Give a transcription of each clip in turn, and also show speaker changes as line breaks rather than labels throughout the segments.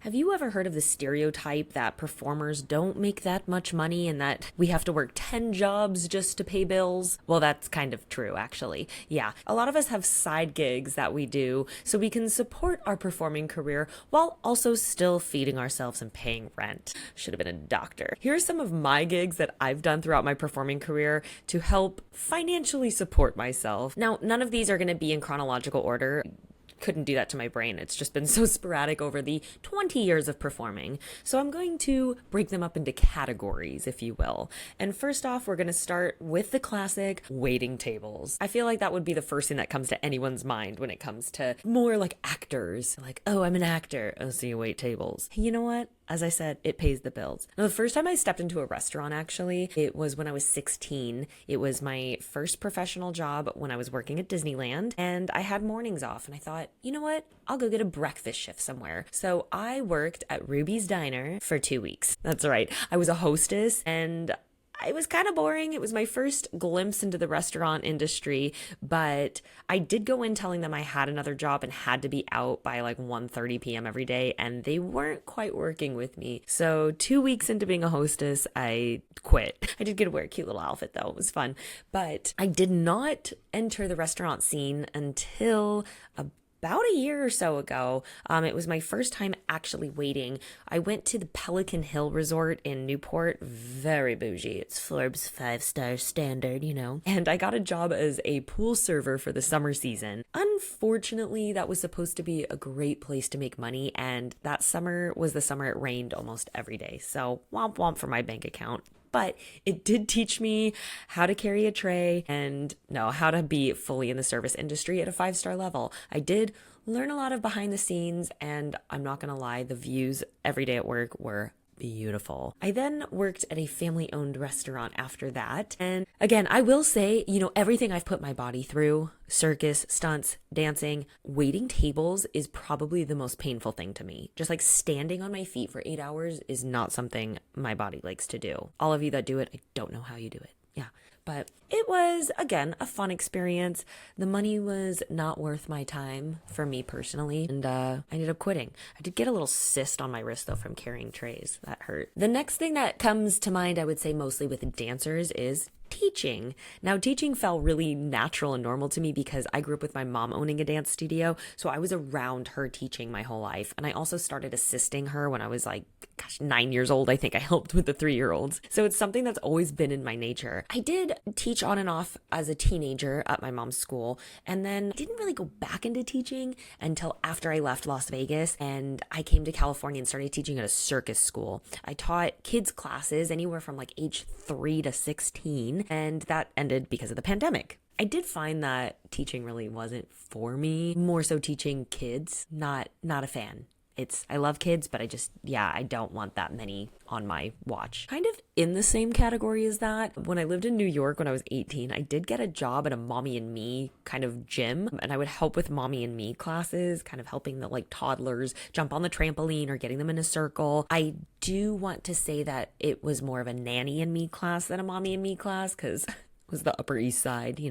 Have you ever heard of the stereotype that performers don't make that much money and that we have to work 10 jobs just to pay bills? Well, that's kind of true, actually. Yeah, a lot of us have side gigs that we do so we can support our performing career while also still feeding ourselves and paying rent. Should have been a doctor. Here are some of my gigs that I've done throughout my performing career to help financially support myself. Now, none of these are going to be in chronological order. Couldn't do that to my brain. It's just been so sporadic over the 20 years of performing. So I'm going to break them up into categories, if you will. And first off, we're going to start with the classic waiting tables. I feel like that would be the first thing that comes to anyone's mind when it comes to more like actors. Like, oh, I'm an actor. Oh, so you wait tables. You know what? As I said, it pays the bills. Now, the first time I stepped into a restaurant, actually, it was when I was 16. It was my first professional job when I was working at Disneyland, and I had mornings off, and I thought, you know what? I'll go get a breakfast shift somewhere. So I worked at Ruby's Diner for 2 weeks. That's right. I was a hostess, and it was kind of boring. It was my first glimpse into the restaurant industry, but I did go in telling them I had another job and had to be out by like 1:30 p.m. every day, and they weren't quite working with me. So 2 weeks into being a hostess, I quit. I did get to wear a cute little outfit though. It was fun, but I did not enter the restaurant scene until about a year or so ago. It was my first time actually waiting. I went to the Pelican Hill Resort in Newport. Very bougie. It's Forbes 5-star standard, you know. And I got a job as a pool server for the summer season. Unfortunately, that was supposed to be a great place to make money, and that summer was the summer it rained almost every day. So womp womp for my bank account. But it did teach me how to carry a tray and how to be fully in the service industry at a 5-star level. I did learn a lot of behind the scenes, and I'm not going to lie, the views every day at work were beautiful. I then worked at a family-owned restaurant after that. And again, I will say, everything I've put my body through, circus, stunts, dancing, waiting tables is probably the most painful thing to me. Just like standing on my feet for 8 hours is not something my body likes to do. All of you that do it, I don't know how you do it. Yeah. But it was, again, a fun experience. The money was not worth my time for me personally, and I ended up quitting. I did get a little cyst on my wrist, though, from carrying trays. That hurt. The next thing that comes to mind, I would say mostly with dancers, is teaching. Now, teaching felt really natural and normal to me because I grew up with my mom owning a dance studio, so I was around her teaching my whole life. And I also started assisting her when I was 9 years old. I think I helped with the 3-year-olds. So it's something that's always been in my nature. I did teach on and off as a teenager at my mom's school, and then I didn't really go back into teaching until after I left Las Vegas and I came to California and started teaching at a circus school. I taught kids classes anywhere from age 3 to 16, and that ended because of the pandemic. I did find that teaching really wasn't for me. More so teaching kids, not a fan. I love kids, but I don't want that many on my watch. Kind of in the same category as that, when I lived in New York when I was 18, I did get a job at a Mommy and Me kind of gym, and I would help with Mommy and Me classes, kind of helping the toddlers jump on the trampoline or getting them in a circle. I do want to say that it was more of a Nanny and Me class than a Mommy and Me class, because it was the Upper East Side,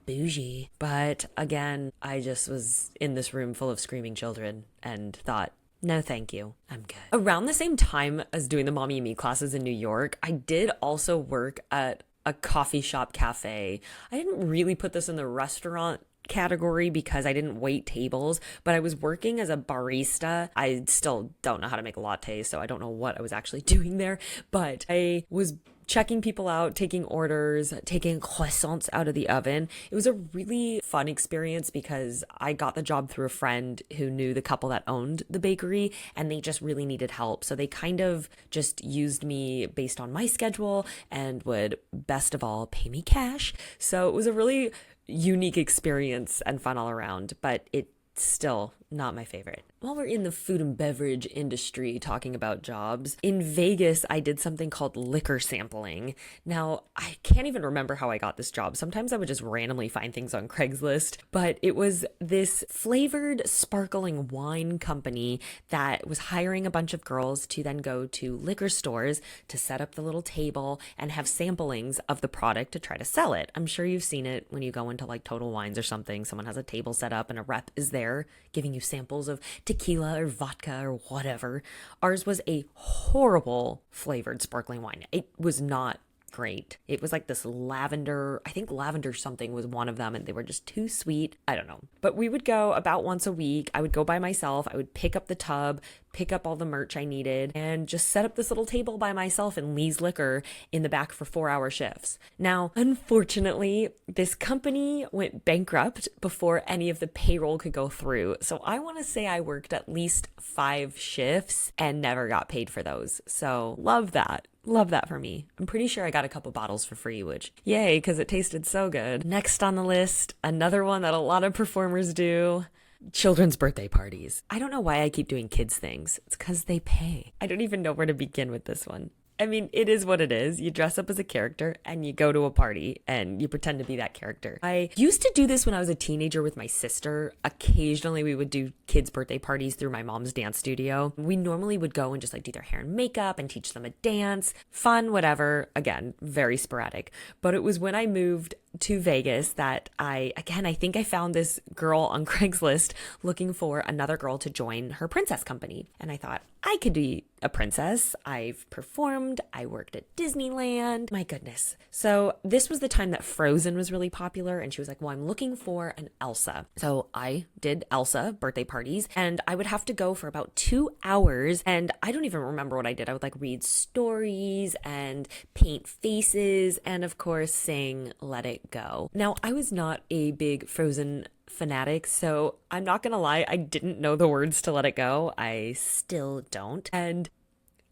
bougie. But again, I just was in this room full of screaming children and thought, no, thank you. I'm good. Around the same time as doing the Mommy and Me classes in New York, I did also work at a coffee shop cafe. I didn't really put this in the restaurant category because I didn't wait tables, but I was working as a barista. I still don't know how to make lattes, so I don't know what I was actually doing there, but I was checking people out, taking orders, taking croissants out of the oven. It was a really fun experience because I got the job through a friend who knew the couple that owned the bakery, and they just really needed help. So they kind of just used me based on my schedule and would, best of all, pay me cash. So it was a really unique experience and fun all around, but it's still not my favorite. While we're in the food and beverage industry talking about jobs, in Vegas, I did something called liquor sampling. Now, I can't even remember how I got this job. Sometimes I would just randomly find things on Craigslist, but it was this flavored sparkling wine company that was hiring a bunch of girls to then go to liquor stores to set up the little table and have samplings of the product to try to sell it. I'm sure you've seen it when you go into Total Wines or something. Someone has a table set up and a rep is there giving you you samples of tequila or vodka or whatever. Ours was a horrible flavored sparkling wine. It was not great. It was like this lavender, I think lavender something was one of them, and they were just too sweet. I don't know. But we would go about once a week. I would go by myself. I would pick up the tub, pick up all the merch I needed, and just set up this little table by myself in Lee's Liquor in the back for 4-hour shifts. Now, unfortunately, this company went bankrupt before any of the payroll could go through. So I want to say I worked at least 5 shifts and never got paid for those. So love that. Love that for me. I'm pretty sure I got a couple bottles for free, which yay, because it tasted so good. Next on the list, another one that a lot of performers do, children's birthday parties. I don't know why I keep doing kids things. It's because they pay. I don't even know where to begin with this one. I mean, it is what it is. You dress up as a character and you go to a party and you pretend to be that character. I used to do this when I was a teenager with my sister. Occasionally we would do kids' birthday parties through my mom's dance studio. We normally would go and just like do their hair and makeup and teach them a dance. Fun, whatever. Again, very sporadic. But it was when I moved to Vegas that I think I found this girl on Craigslist looking for another girl to join her princess company. And I thought, I could be a princess. I've performed. I worked at Disneyland. My goodness. So this was the time that Frozen was really popular. And she was like, well, I'm looking for an Elsa. So I did Elsa birthday parties and I would have to go for about 2 hours. And I don't even remember what I did. I would like read stories and paint faces and of course sing Let It Go. Now, I was not a big Frozen fanatic, so I'm not gonna lie, I didn't know the words to Let It Go. I still don't. And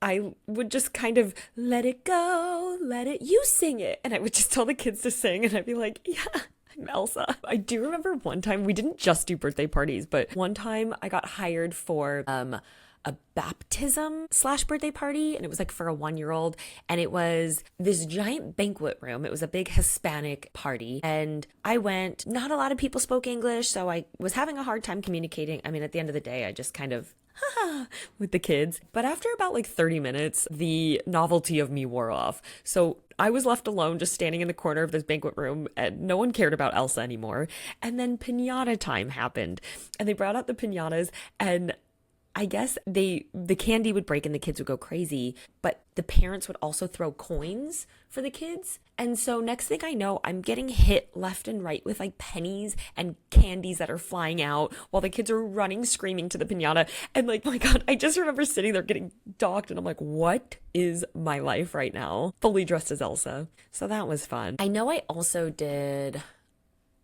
I would just kind of let it go, you sing it. And I would just tell the kids to sing and I'd be like, yeah, I'm Elsa. I do remember one time, we didn't just do birthday parties, but one time I got hired for a baptism / birthday party, and it was like for a 1-year-old, and it was this giant banquet room. It was a big Hispanic party, and I went. Not a lot of people spoke English, so I was having a hard time communicating. I mean, at the end of the day, I just kind of with the kids. But after about like 30 minutes, the novelty of me wore off. So I was left alone just standing in the corner of this banquet room and no one cared about Elsa anymore. And then piñata time happened and they brought out the piñatas and I guess the candy would break and the kids would go crazy, but the parents would also throw coins for the kids. And so next thing I know, I'm getting hit left and right with like pennies and candies that are flying out while the kids are running, screaming to the piñata. And like, my God, I just remember sitting there getting docked and I'm like, what is my life right now? Fully dressed as Elsa. So that was fun. I know I also did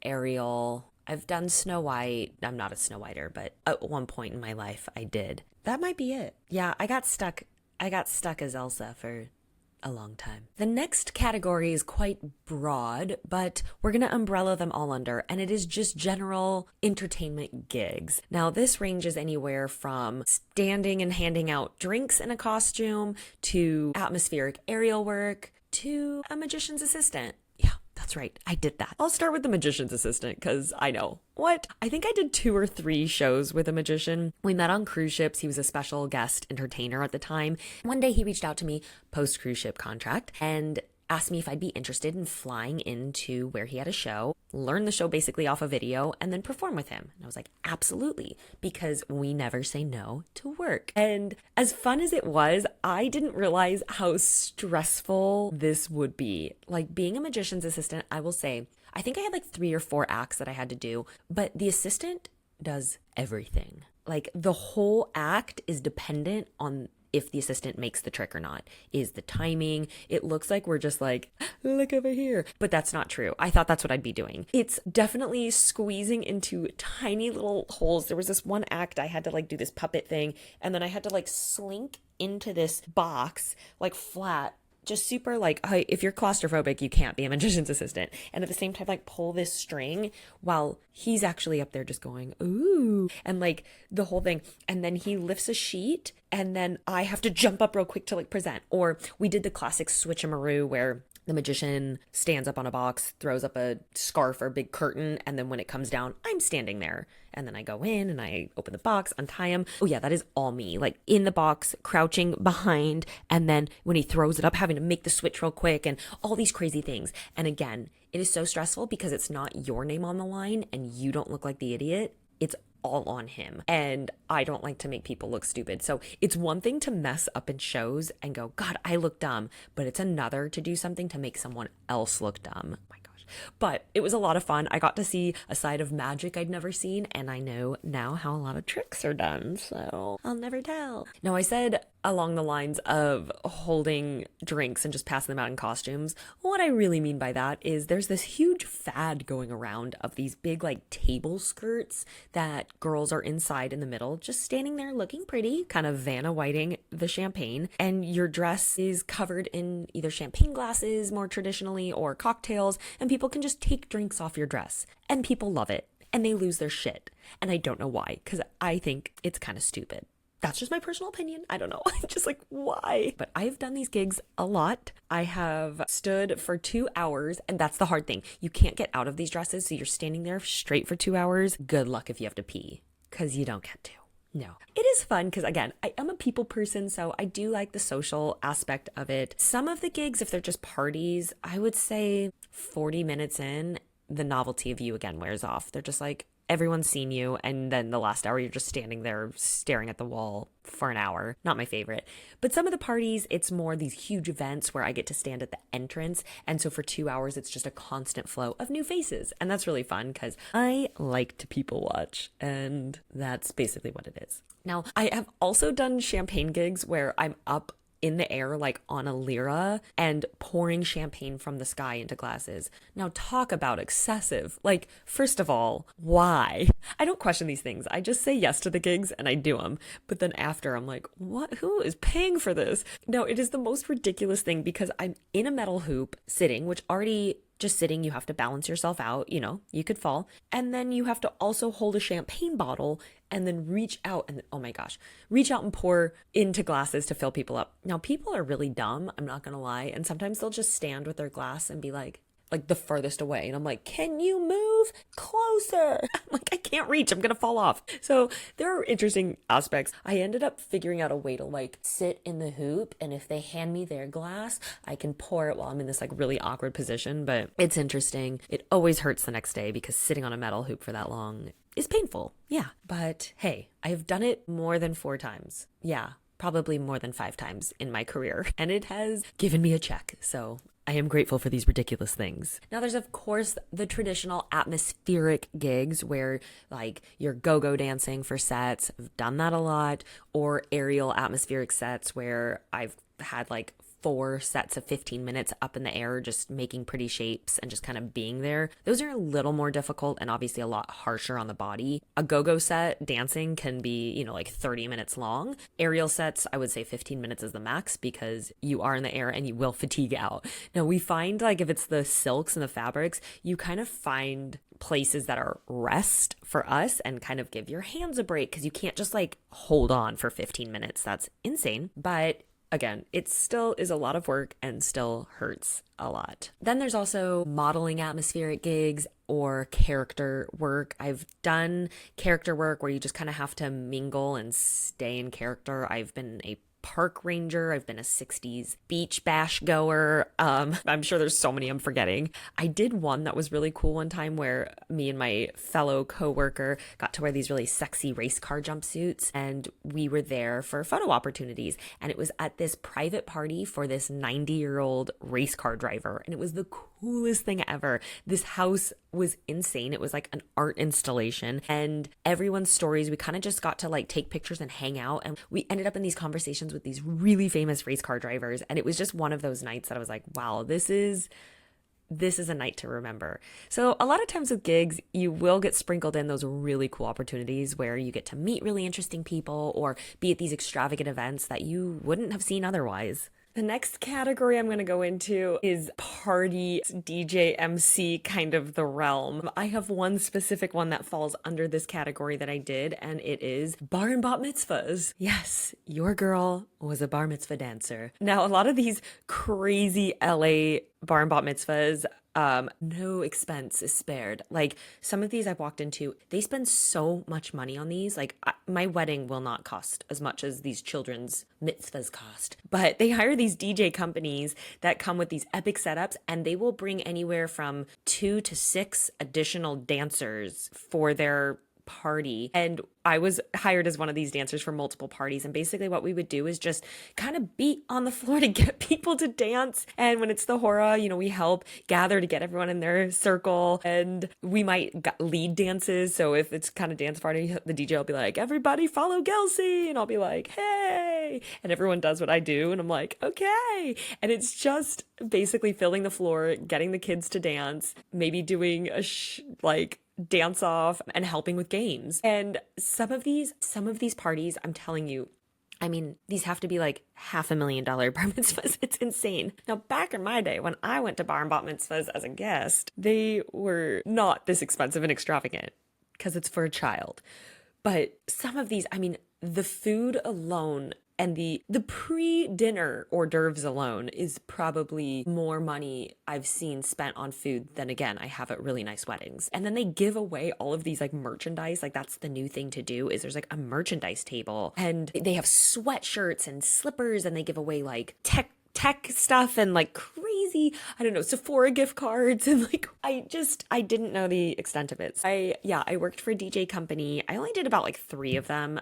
Ariel. I've done Snow White. I'm not a Snow Whiter, but at one point in my life I did. That might be it. Yeah, I got stuck as Elsa for a long time. The next category is quite broad, but we're going to umbrella them all under, and it is just general entertainment gigs. Now, this ranges anywhere from standing and handing out drinks in a costume to atmospheric aerial work to a magician's assistant. That's right. I did that. I'll start with the magician's assistant because I know. What? I think I did 2 or 3 shows with a magician. We met on cruise ships. He was a special guest entertainer at the time. One day he reached out to me post cruise ship contract and asked me if I'd be interested in flying into where he had a show, learn the show basically off a video, and then perform with him. And I was like, absolutely, because we never say no to work. And as fun as it was, I didn't realize how stressful this would be. Like being a magician's assistant, I will say, I think I had like 3 or 4 acts that I had to do, but the assistant does everything. Like the whole act is dependent on if the assistant makes the trick or not, is the timing. It looks like we're just like, look over here. But that's not true. I thought that's what I'd be doing. It's definitely squeezing into tiny little holes. There was this one act I had to like do this puppet thing. And then I had to like slink into this box, like flat, just super like, hey, if you're claustrophobic, you can't be a magician's assistant. And at the same time, like pull this string while he's actually up there just going, ooh, and like the whole thing. And then he lifts a sheet and then I have to jump up real quick to like present. Or we did the classic switcheroo where the magician stands up on a box, throws up a scarf or a big curtain, and then when it comes down, I'm standing there. And then I go in and I open the box, untie him. Oh yeah, that is all me. Like in the box, crouching behind, and then when he throws it up, having to make the switch real quick and all these crazy things. And again, it is so stressful because it's not your name on the line and you don't look like the idiot. It's all on him. And I don't like to make people look stupid. So it's one thing to mess up in shows and go, God, I look dumb. But it's another to do something to make someone else look dumb. Oh my gosh. But it was a lot of fun. I got to see a side of magic I'd never seen. And I know now how a lot of tricks are done. So I'll never tell. Now, I said along the lines of holding drinks and just passing them out in costumes. What I really mean by that is there's this huge fad going around of these big like table skirts that girls are inside in the middle, just standing there looking pretty, kind of Vanna Whiting the champagne, and your dress is covered in either champagne glasses more traditionally or cocktails, and people can just take drinks off your dress, and people love it and they lose their shit. And I don't know why, because I think it's kind of stupid. That's just my personal opinion. I don't know. Just like, why? But I've done these gigs a lot. I have stood for 2 hours, and that's the hard thing. You can't get out of these dresses, so you're standing there straight for 2 hours. Good luck if you have to pee, because you don't get to. No. It is fun because, again, I am a people person, so I do like the social aspect of it. Some of the gigs, if they're just parties, I would say 40 minutes in, the novelty of you again wears off. They're just like, everyone's seen you, and then the last hour you're just standing there staring at the wall for an hour. Not my favorite. But some of the parties, it's more these huge events where I get to stand at the entrance, and so for 2 hours it's just a constant flow of new faces, and that's really fun because I like to people watch, and that's basically what it is. Now, I have also done champagne gigs where I'm up in the air like on a lyra and pouring champagne from the sky into glasses. Now talk about excessive. Like, first of all, why? I don't question these things. I just say yes to the gigs and I do them. But then after I'm like, what? Who is paying for this? No, it is the most ridiculous thing because I'm in a metal hoop sitting, which already just sitting, you have to balance yourself out, you could fall. And then you have to also hold a champagne bottle and then reach out and, oh my gosh, reach out and pour into glasses to fill people up. Now, people are really dumb, I'm not gonna lie. And sometimes they'll just stand with their glass and be like the furthest away. And I'm like, can you move closer? I'm like, I can't reach, I'm gonna fall off. So there are interesting aspects. I ended up figuring out a way to like sit in the hoop, and if they hand me their glass, I can pour it while I'm in this like really awkward position. But it's interesting. It always hurts the next day because sitting on a metal hoop for that long is painful. Yeah. But hey, I've done it more than 4 times. Yeah. Probably more than 5 times in my career. And it has given me a check. So I am grateful for these ridiculous things. Now, there's, of course, the traditional atmospheric gigs where, like, you're go-go dancing for sets. I've done that a lot. Or aerial atmospheric sets where I've had, like, 4 sets of 15 minutes up in the air, just making pretty shapes and just kind of being there. Those are a little more difficult and obviously a lot harsher on the body. A go-go set dancing can be, like 30 minutes long. Aerial sets, I would say 15 minutes is the max because you are in the air and you will fatigue out. Now, we find like if it's the silks and the fabrics, you kind of find places that are rest for us and kind of give your hands a break because you can't just like hold on for 15 minutes. That's insane. But again, it still is a lot of work and still hurts a lot. Then there's also modeling atmospheric gigs or character work. I've done character work where you just kind of have to mingle and stay in character. I've been a park ranger. I've been a 60s beach bash goer. I'm sure there's so many I'm forgetting. I did one that was really cool one time where me and my fellow coworker got to wear these really sexy race car jumpsuits, and we were there for photo opportunities. And it was at this private party for this 90-year-old race car driver, and it was the coolest thing ever. This house was insane. It was like an art installation, and everyone's stories, we kind of just got to like take pictures and hang out, and we ended up in these conversations with these really famous race car drivers. And it was just one of those nights that I was like, wow, this is a night to remember. So a lot of times with gigs, you will get sprinkled in those really cool opportunities where you get to meet really interesting people or be at these extravagant events that you wouldn't have seen otherwise. The next category I'm going to go into is party DJ MC, kind of the realm. I have one specific one that falls under this category that I did, and it is bar and bat mitzvahs. Yes, your girl was a bar mitzvah dancer. Now, a lot of these crazy LA bar and bat mitzvahs, no expense is spared. Like some of these I've walked into, they spend so much money on these. Like my wedding will not cost as much as these children's mitzvahs cost, but they hire these DJ companies that come with these epic setups, and they will bring anywhere from 2 to 6 additional dancers for their party, and I was hired as one of these dancers for multiple parties. And basically what we would do is just kind of beat on the floor to get people to dance. And when it's the hora, we help gather to get everyone in their circle, and we might lead dances. So if it's kind of dance party, the DJ will be like, everybody follow Gelsey. And I'll be like, hey, and everyone does what I do. And I'm like, okay. And it's just basically filling the floor, getting the kids to dance, maybe doing a dance off and helping with games. And some of these parties, I'm telling you, I mean, these have to be like $500,000 bar mitzvahs. It's insane. Now, back in my day, when I went to bar and bat mitzvahs as a guest, they were not this expensive and extravagant because it's for a child. But some of these, I mean, the food alone and the pre-dinner hors d'oeuvres alone is probably more money I've seen spent on food than, again, I have at really nice weddings. And then they give away all of these like merchandise. Like that's the new thing to do, is there's like a merchandise table, and they have sweatshirts and slippers, and they give away like tech stuff and like crazy, I don't know, Sephora gift cards. And like, I didn't know the extent of it. I worked for a DJ company. I only did about like 3 of them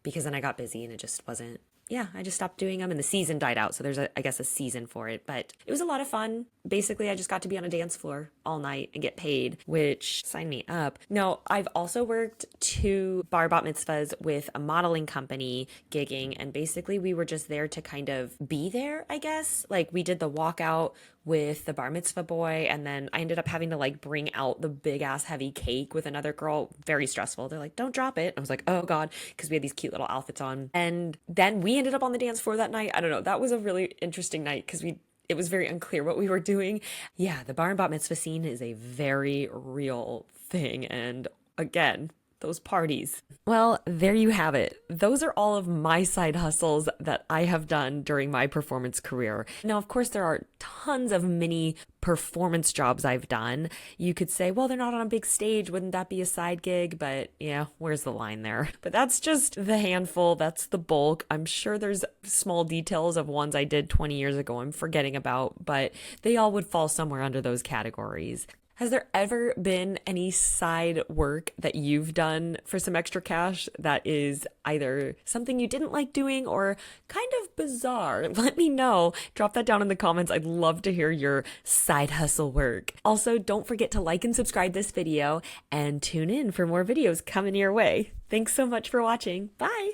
because then I got busy and it just wasn't, I just stopped doing them and the season died out. So there's I guess a season for it, but it was a lot of fun. Basically, I just got to be on a dance floor all night and get paid, which signed me up. No, I've also worked 2 bar bat mitzvahs with a modeling company gigging, and basically we were just there to kind of be there, I guess. Like we did the walkout with the bar mitzvah boy, and then I ended up having to like bring out the big ass heavy cake with another girl. Very stressful. They're like, don't drop it. I was like, oh God, because we had these cute little outfits on. And then we ended up on the dance floor that night. I don't know. That was a really interesting night because it was very unclear what we were doing. Yeah, the bar and bat mitzvah scene is a very real thing. And again, those parties. Well, there you have it. Those are all of my side hustles that I have done during my performance career. Now, of course, there are tons of mini performance jobs I've done. You could say, well, they're not on a big stage. Wouldn't that be a side gig? But yeah, where's the line there? But that's just the handful. That's the bulk. I'm sure there's small details of ones I did 20 years ago I'm forgetting about, but they all would fall somewhere under those categories. Has there ever been any side work that you've done for some extra cash that is either something you didn't like doing or kind of bizarre? Let me know. Drop that down in the comments. I'd love to hear your side hustle work. Also, don't forget to like and subscribe this video and tune in for more videos coming your way. Thanks so much for watching. Bye.